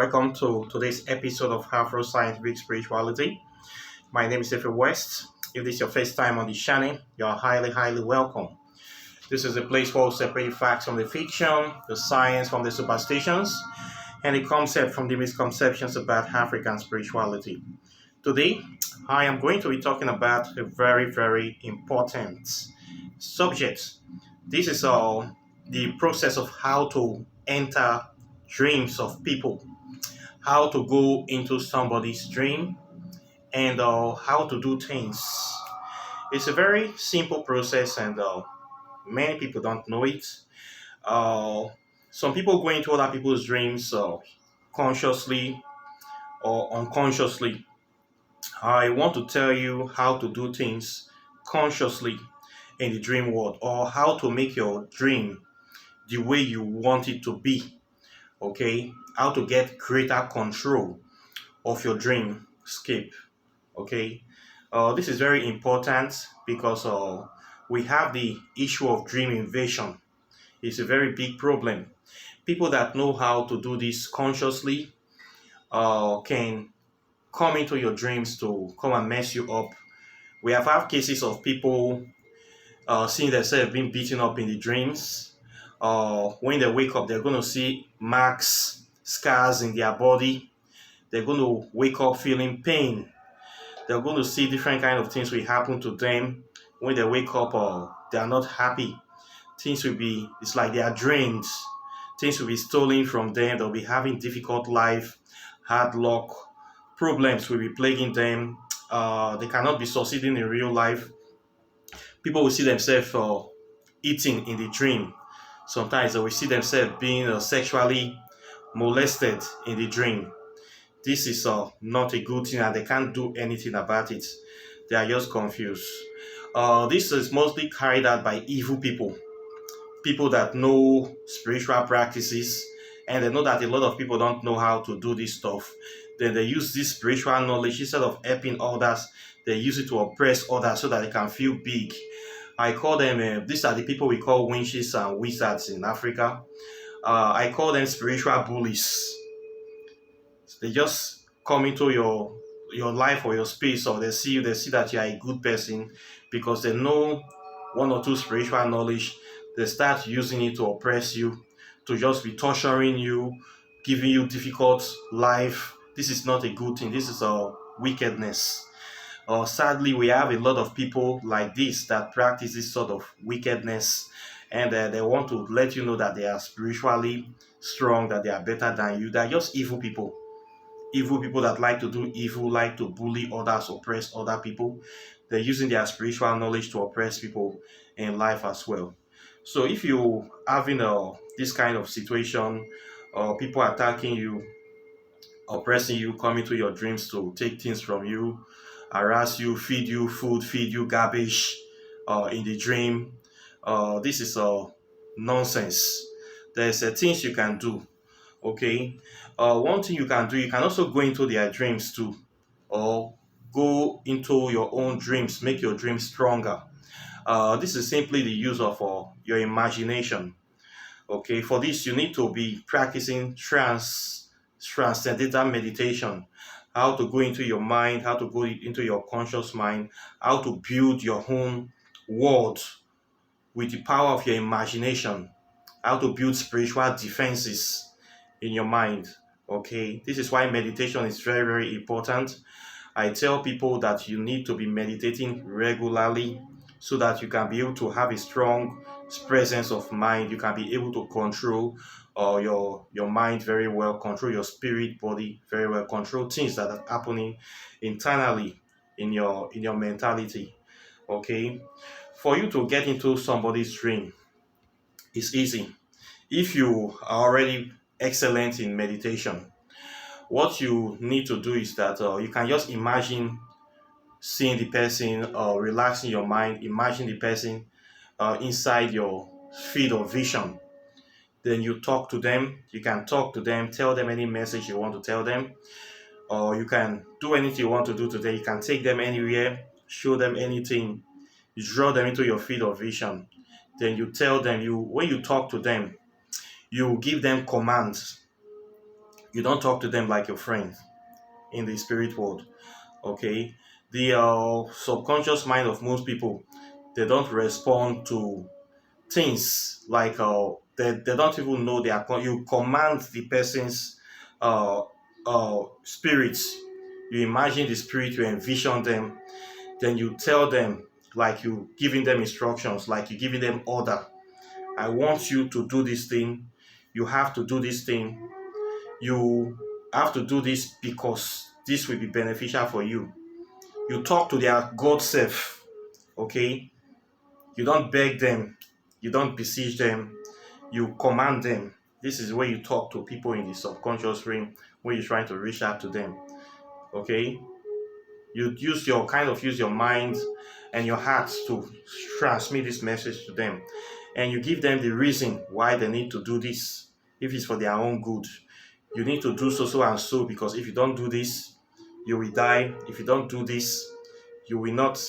Welcome to today's episode of Afro Scientific Spirituality. My name is Efe West. If this is your first time on the channel, you're highly welcome. This is a place where we separate facts from the fiction, the science from the superstitions, and the concept from the misconceptions about African spirituality. Today, I am going to be talking about a very important subject. This is the process of how to enter dreams of people, how to go into somebody's dream, and how to do things. It's a very simple process, and many people don't know it. Uh, some people go into other people's dreams consciously or unconsciously. I want to tell you how to do things consciously in the dream world, or how to make your dream the way you want it to be. Okay, how to get greater control of your dreamscape. Okay, this is very important because we have the issue of dream invasion. It's a very big problem. People that know how to do this consciously can come into your dreams to come and mess you up. We have had cases of people seeing themselves being beaten up in the dreams. When they wake up, they're going to see marks, scars in their body. They're going to wake up feeling pain. They're going to see different kind of things will happen to them when they wake up, or they are not happy. Things will be, it's like they are drained. Things will be stolen from them. They'll be having difficult life, hard luck, problems will be plaguing them. They cannot be succeeding in real life. People will see themselves eating in the dream. Sometimes they will see themselves being sexually molested in the dream. This is not a good thing, and they can't do anything about it. They are just confused. This is mostly carried out by evil people, people that know spiritual practices, and they know that a lot of people don't know how to do this stuff. Then they use this spiritual knowledge, instead of helping others, they use it to oppress others so that they can feel big. I call them, these are the people we call witches and wizards in Africa. I call them spiritual bullies. They just come into your life or your space, or they see you, they see that you are a good person because they know one or two spiritual knowledge. They start using it to oppress you, to just be torturing you, giving you difficult life. This is not a good thing. This is a wickedness. Sadly, we have a lot of people like this that practice this sort of wickedness, and they want to let you know that they are spiritually strong, that they are better than you. They are just evil people. Evil people that like to do evil, like to bully others, oppress other people. They're using their spiritual knowledge to oppress people in life as well. So if you having this kind of situation, people attacking you, oppressing you, coming to your dreams to take things from you, harass you, feed you food, feed you garbage in the dream, this is nonsense. There's things you can do. Okay, one thing you can do, you can also go into their dreams too, or go into your own dreams, make your dreams stronger. This is simply the use of your imagination. Okay, for this you need to be practicing transcendental meditation, how to go into your mind, how to go into your conscious mind, how to build your own world with the power of your imagination, how to build spiritual defenses in your mind. Okay, this is why meditation is very important. I tell people that you need to be meditating regularly so that you can be able to have a strong presence of mind. You can be able to control your mind very well, control your spirit, body very well, control things that are happening internally in your mentality. Okay, for you to get into somebody's dream, it's easy. If you are already excellent in meditation, what you need to do is that you can just imagine seeing the person, relaxing your mind, imagine the person inside your field of vision. Then you talk to them. You can talk to them, tell them any message you want to tell them, or you can do anything you want to do today. You can take them anywhere, show them anything, you draw them into your field of vision. Then you tell them, when you talk to them, you give them commands. You don't talk to them like your friend in the spirit world. Okay, the subconscious mind of most people, they don't respond to things like they don't even know they are. You command the person's uh, spirits. You imagine the spirit, you envision them, then you tell them, like you giving them instructions, like you giving them order. I want you to do this thing. You have to do this thing. You have to do this because this will be beneficial for you. You talk to their God self, okay? You don't beg them, you don't beseech them, you command them. This is where you talk to people in the subconscious realm when you're trying to reach out to them, okay? You use your mind and your heart to transmit this message to them, and you give them the reason why they need to do this. If it's for their own good, you need to do so and so, because if you don't do this, you will die. If you don't do this, you will not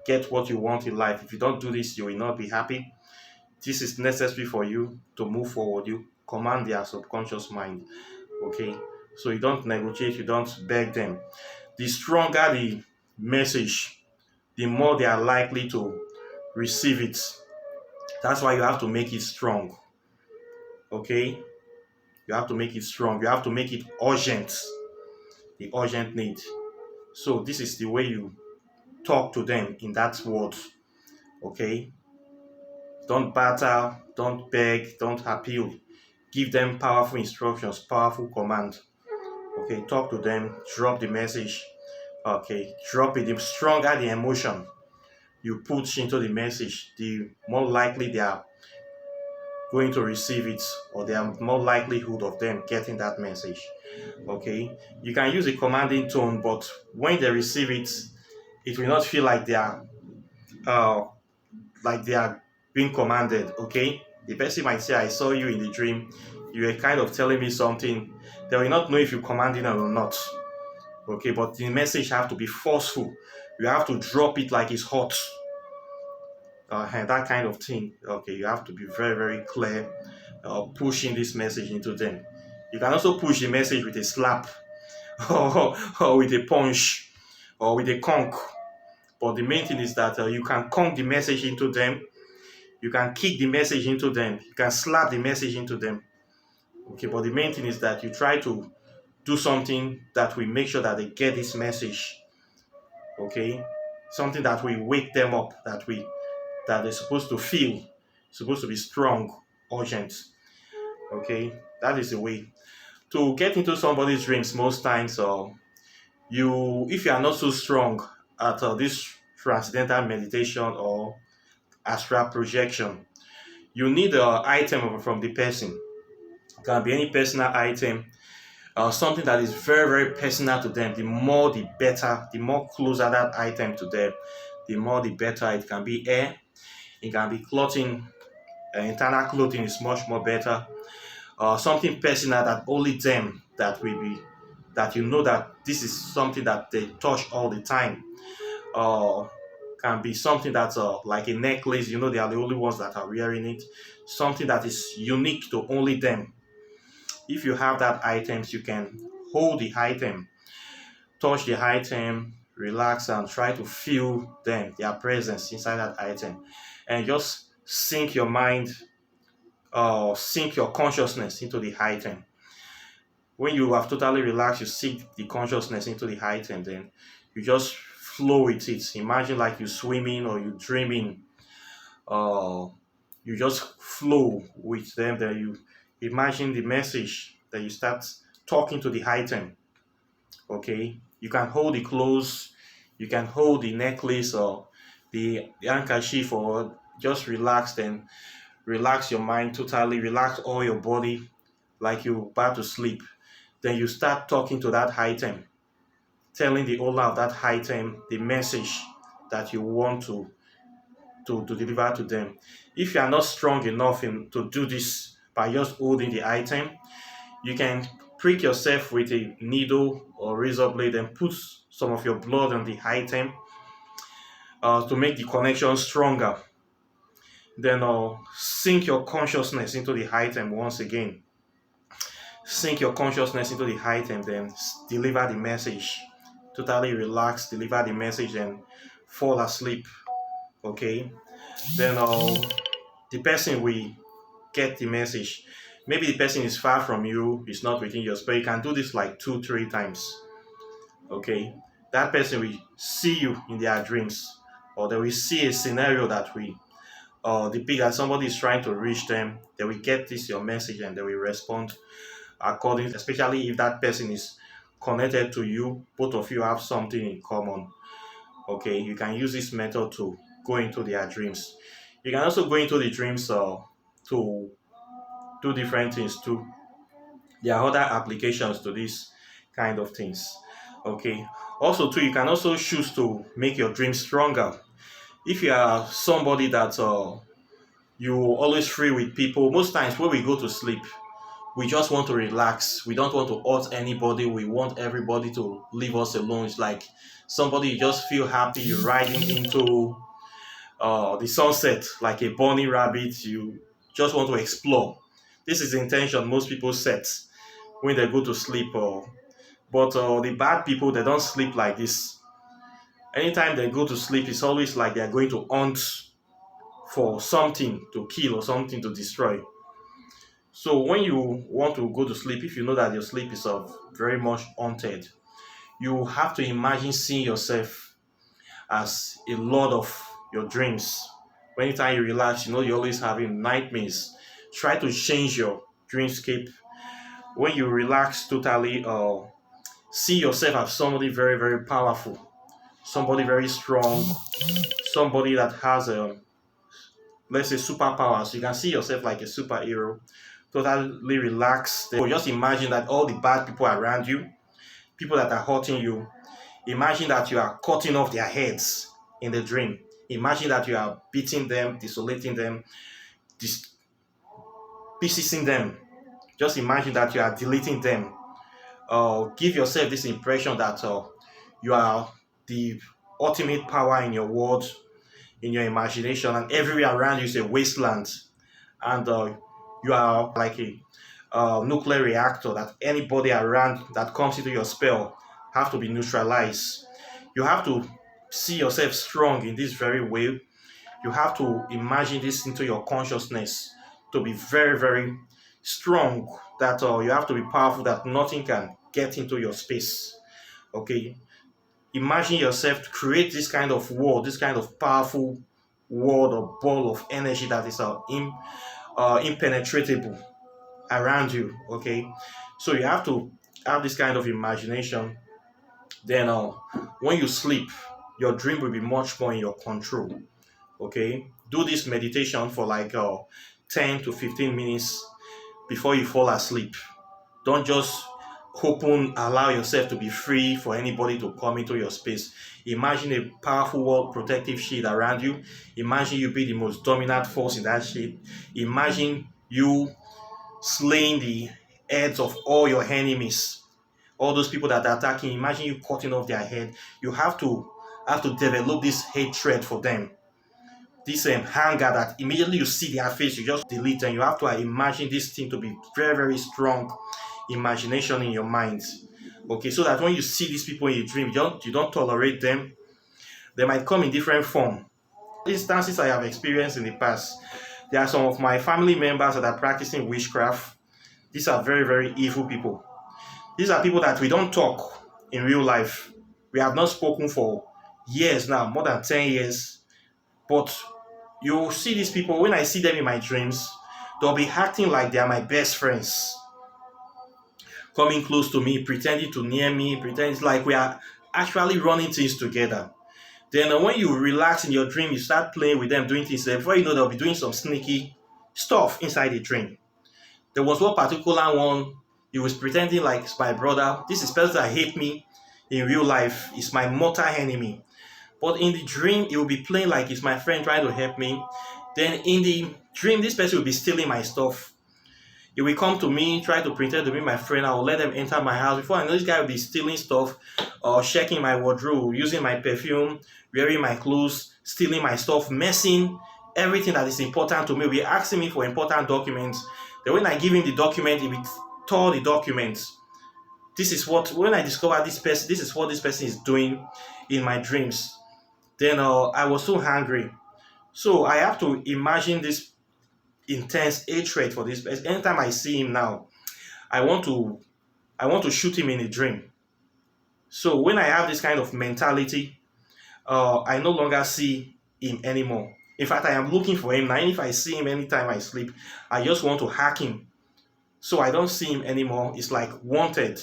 get what you want in life. If you don't do this, you will not be happy. This is necessary for you to move forward. You command their subconscious mind, okay? So you don't negotiate, you don't beg them. The stronger the message, the more they are likely to receive it. That's why you have to make it strong, okay? You have to make it strong. You have to make it urgent, the urgent need. So this is the way you talk to them in that word, okay? Don't battle, don't beg, don't appeal. Give them powerful instructions, powerful command. Okay, talk to them, drop the message. Okay, drop it. The stronger the emotion you put into the message, the more likely they are going to receive it, or there are more likelihood of them getting that message. Okay, you can use a commanding tone, but when they receive it, it will not feel uh, like they are being commanded. Okay, the person might say, "I saw you in the dream. You were kind of telling me something." They will not know if you commanding or not. Okay, but the message have to be forceful. You have to drop it like it's hot. And that kind of thing. Okay, you have to be very, very clear, pushing this message into them. You can also push the message with a slap, or with a punch, or with a conk. But the main thing is that you can conk the message into them, you can kick the message into them, you can slap the message into them. Okay, but the main thing is that you try to do something that will make sure that they get this message. Okay, something that will wake them up, that they're supposed to feel, supposed to be strong, urgent. Okay, that is the way to get into somebody's dreams. Most times, if you are not so strong at this transcendental meditation or astral projection, you need an item from the person. It can be any personal item, something that is very, very personal to them. The more, the better. The more closer that item to them, the more, the better. It can be air, it can be clothing. Internal clothing is much more better. Something personal that only them that will be, that you know that this is something that they touch all the time. Uh, can be something that's like a necklace. You know, they are the only ones that are wearing it. Something that is unique to only them. If you have that items, you can hold the item, touch the item, relax, and try to feel them, their presence inside that item, and just sink your mind, sink your consciousness into the item. When you have totally relaxed, you sink the consciousness into the item, then you just flow with it. Imagine like you're swimming or you're dreaming. Uh, you just flow with them. Then you imagine the message. Then you start talking to the item. Okay, you can hold the clothes, you can hold the necklace or the handkerchief, or just relax. Then relax your mind totally, relax all your body like you're about to sleep. Then you start talking to that item, telling the owner of that item the message that you want to deliver to them. If you are not strong enough to do this by just holding the item, you can prick yourself with a needle or razor blade and put some of your blood on the item to make the connection stronger. Then sink your consciousness into the item once again. sink your consciousness into the item, then deliver the message. Totally relax, deliver the message, and fall asleep. Okay. Then the person will get the message. Maybe the person is far from you, is not within your space. You can do this like 2-3 times. Okay. That person will see you in their dreams, or they will see a scenario that we depict that somebody is trying to reach them. They will get this your message and they will respond according, especially if that person is connected to you. Both of you have something in common. Okay, you can use this method to go into their dreams. You can also go into the dreams to do different things too. There are other applications to this kind of things. Okay. Also too, you can also choose to make your dreams stronger. If you are somebody that you always free with people, most times when we go to sleep, we just want to relax. We don't want to hurt anybody. We want everybody to leave us alone. It's like somebody you just feel happy. You're riding into the sunset like a bunny rabbit. You just want to explore. This is the intention most people set when they go to sleep. But the bad people, they don't sleep like this. Anytime they go to sleep, it's always like they're going to hunt for something to kill or something to destroy. So when you want to go to sleep, if you know that your sleep is very much haunted, you have to imagine seeing yourself as a lord of your dreams. Anytime you relax, you're always having nightmares. Try to change your dreamscape. When you relax totally, see yourself as somebody very, very powerful, somebody very strong, somebody that has let's say superpowers. You can see yourself like a superhero, totally relaxed. So just imagine that all the bad people around you, people that are hurting you, imagine that you are cutting off their heads in the dream. Imagine that you are beating them, desolating them, piecing them. Just imagine that you are deleting them. Give yourself this impression that you are the ultimate power in your world, in your imagination, and everywhere around you is a wasteland. And you are like a nuclear reactor that anybody around that comes into your spell have to be neutralized. You have to see yourself strong in this very way. You have to imagine this into your consciousness to be very, very strong, that you have to be powerful, that nothing can get into your space. Okay. Imagine yourself to create this kind of world, this kind of powerful world or ball of energy that is impenetrable around you. Okay. So you have to have this kind of imagination. Then when you sleep, your dream will be much more in your control. Okay. Do this meditation for like 10 to 15 minutes before you fall asleep. Don't just allow yourself to be free for anybody to come into your space. Imagine a powerful world protective shield around you. Imagine you be the most dominant force in that shield. Imagine you slaying the heads of all your enemies, all those people that are attacking. Imagine you cutting off their head. You have to develop this hatred for them, this anger that immediately you see their face, you just delete them. You have to imagine this thing to be very, very strong imagination in your mind. Okay, so that when you see these people in your dream, you don't tolerate them. They might come in different form. Instances I have experienced in the past, there are some of my family members that are practicing witchcraft. These are very, very evil people. These are people that we don't talk in real life. We have not spoken for years now, more than 10 years. But you see these people, when I see them in my dreams, they'll be acting like they are my best friends, coming close to me, pretending to near me, pretending like we are actually running things together. Then when you relax in your dream, you start playing with them, doing things. Before you know, they'll be doing some sneaky stuff inside the dream. There was one particular one, he was pretending like it's my brother. This is person that hate me in real life. It's my mortal enemy. But in the dream, he will be playing like he's my friend trying to help me. Then in the dream, this person will be stealing my stuff. He will come to me, try to pretend to be my friend. I will let them enter my house. Before I know, this guy will be stealing stuff, or checking my wardrobe, using my perfume, wearing my clothes, stealing my stuff, messing everything that is important to me. Will be asking me for important documents. Then when I give him the document, he will tore the documents. This is what, when I discovered this person, this is what this person is doing in my dreams. Then I was so angry. So I have to imagine this intense hatred for this person. Anytime I see him now, I want to shoot him in a dream. So when I have this kind of mentality, I no longer see him anymore. In fact, I am looking for him now. And if I see him anytime I sleep, I just want to hack him. So I don't see him anymore. It's like wanted.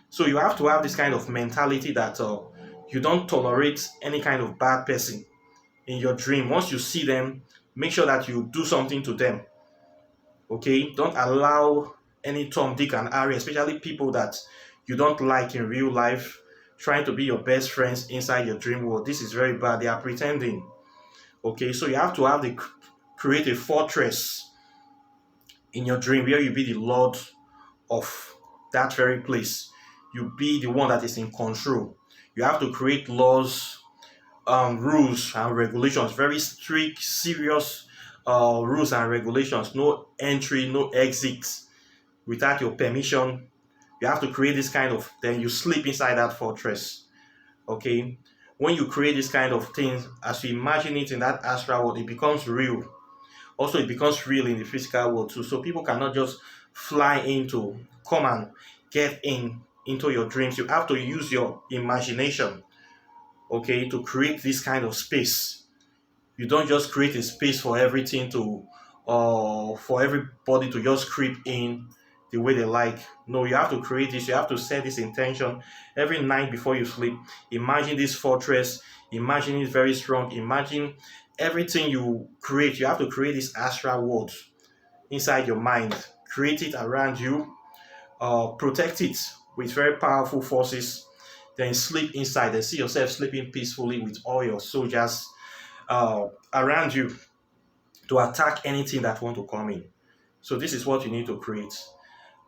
So you have to have this kind of mentality that you don't tolerate any kind of bad person in your dream. Once you see them, make sure that you do something to them. Okay? Don't allow any Tom, Dick, and Harry, especially people that you don't like in real life, trying to be your best friends inside your dream world. This is very bad. They are pretending. Okay? So you have to create a fortress in your dream where you be the Lord of that very place. You be the one that is in control. You have to create laws, rules, and regulations. Very strict, serious rules and regulations. No entry, no exits without your permission. You have to create this kind of. Then you sleep inside that fortress. Okay. When you create this kind of things, as you imagine it in that astral world, it becomes real. Also, it becomes real in the physical world too. So people cannot just fly into, come and get into your dreams. You have to use your imagination, okay, to create this kind of space. You don't just create a space for everything for everybody to just creep in the way they like. No, you have to create this. You have to set this intention every night before you sleep. Imagine this fortress. Imagine it very strong. Imagine everything you create. You have to create this astral world inside your mind. Create it around you. Protect it with very powerful forces. Then sleep inside and see yourself sleeping peacefully with all your soldiers around you to attack anything that want to come in. So this is what you need to create.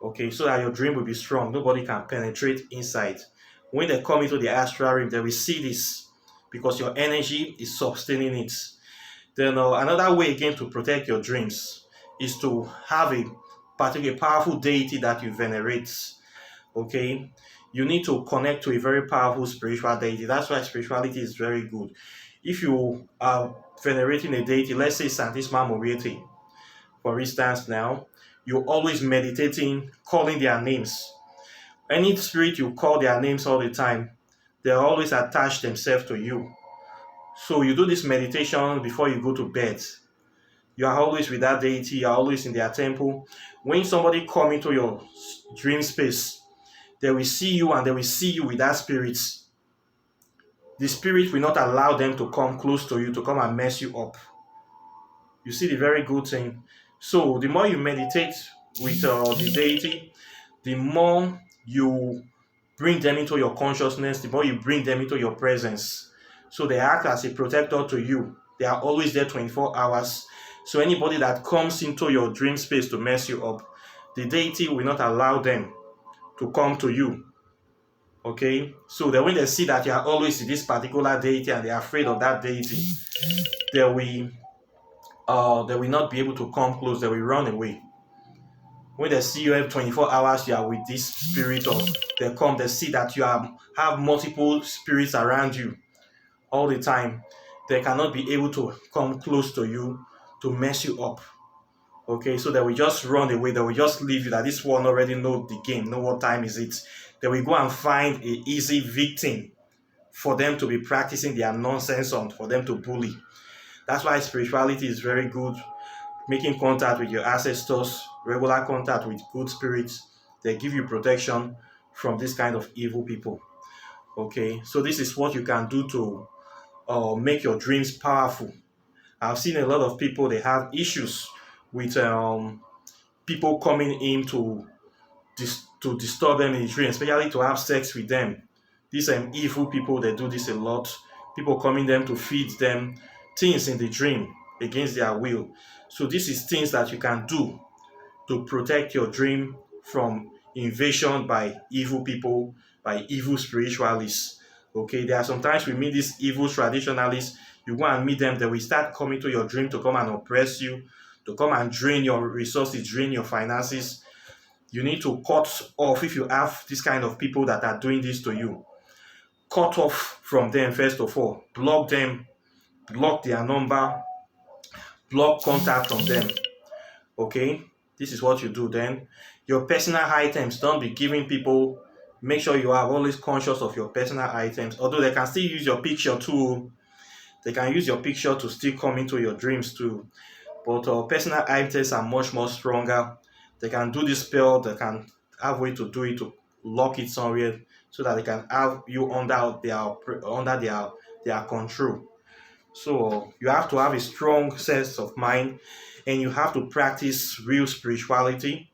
Okay, so that your dream will be strong. Nobody can penetrate inside. When they come into the astral realm, they will see this because your energy is sustaining it. Then another way again to protect your dreams is to have a particular powerful deity that you venerate. Okay, you need to connect to a very powerful spiritual deity. That's why spirituality is very good. If you are venerating a deity, let's say Santisma Moriete, for instance, now you're always meditating, calling their names. Any spirit you call their names all the time, they always attach themselves to you. So you do this meditation before you go to bed. You are always with that deity, you are always in their temple. When somebody come into your dream space, they will see you and they will see you with that spirit. The spirit will not allow them to come close to you, to come and mess you up. You see the very good thing. So the more you meditate with the deity, the more you bring them into your consciousness, the more you bring them into your presence. So they act as a protector to you. They are always there 24 hours. So anybody that comes into your dream space to mess you up, the deity will not allow them to come to you. Okay? So that when they see that you are always in this particular deity and they are afraid of that deity, they will not be able to come close. They will run away. When they see you every 24 hours, you are with this spirit, or they see that you have multiple spirits around you all the time. They cannot be able to come close to you to mess you up. Okay, so they will just run away. They will just leave you. That this one already know the game, know what time is it. They will go and find an easy victim for them to be practicing their nonsense on, for them to bully. That's why spirituality is very good. Making contact with your ancestors, regular contact with good spirits, they give you protection from this kind of evil people. Okay, so this is what you can do to make your dreams powerful. I've seen a lot of people, they have issues with people coming in to disturb them in the dream, especially to have sex with them. These evil people, they do this a lot. People coming them to feed them things in the dream against their will. So this is things that you can do to protect your dream from invasion by evil people, by evil spiritualists. Okay, there are sometimes we meet these evil traditionalists. You go and meet them, they will start coming to your dream to come and oppress you, to come and drain your resources, drain your finances. You need to cut off, if you have this kind of people that are doing this to you, cut off from them first of all. Block them, block their number, block contact from them. Okay, this is what you do. Then your personal items, don't be giving people. Make sure you are always conscious of your personal items, although they can still use your picture too. They can use your picture to still come into your dreams too, but personal items are much more stronger. They can do this spell, they can have way to do it, to lock it somewhere so that they can have you under their control. So you have to have a strong sense of mind, and you have to practice real spirituality.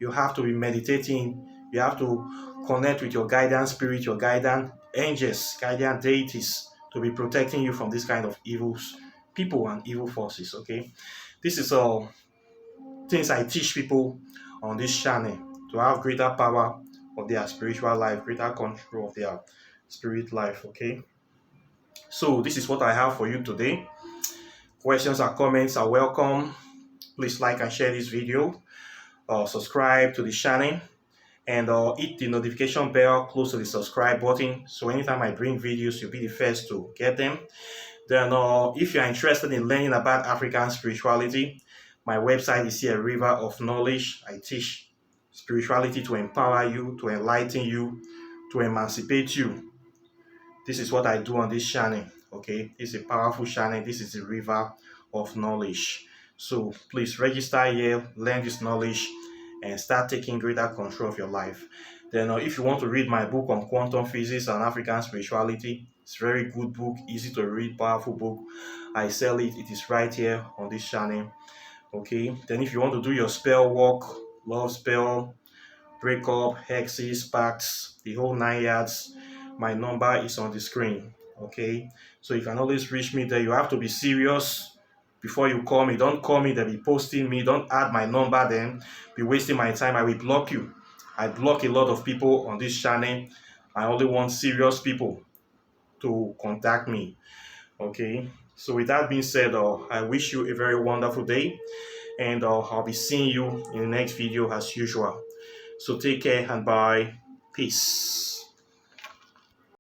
You have to be meditating. You have to connect with your guidance spirit, your guidance angels, guardian deities, to be protecting you from this kind of evils, people and evil forces. Okay, this is all things I teach people on this channel to have greater power of their spiritual life, greater control of their spirit life. Okay, so this is what I have for you today. Questions or comments are welcome. Please like and share this video, subscribe to the channel, and hit the notification bell close to the subscribe button, so anytime I bring videos, you'll be the first to get them. Then if you're interested in learning about African spirituality, my website is here, River of Knowledge. I teach spirituality to empower you, to enlighten you, to emancipate you. This is what I do on this channel. Okay, it's a powerful channel. This is the River of Knowledge. So please register here, learn this knowledge, and start taking greater control of your life. Then if you want to read my book on quantum physics and African spirituality, it's a very good book, easy to read, powerful book. I sell it. It is right here on this channel. Okay, then if you want to do your spell work, love spell, breakup, hexes, pacts, the whole 9 yards, my number is on the screen. Okay, so you can always reach me there. You have to be serious before you call me. Don't call me, they'll be posting me. Don't add my number, then be wasting my time. I will block you. I block a lot of people on this channel. I only want serious people to contact me. Okay, so with that being said, I wish you a very wonderful day, and I'll be seeing you in the next video as usual. So take care and bye. Peace.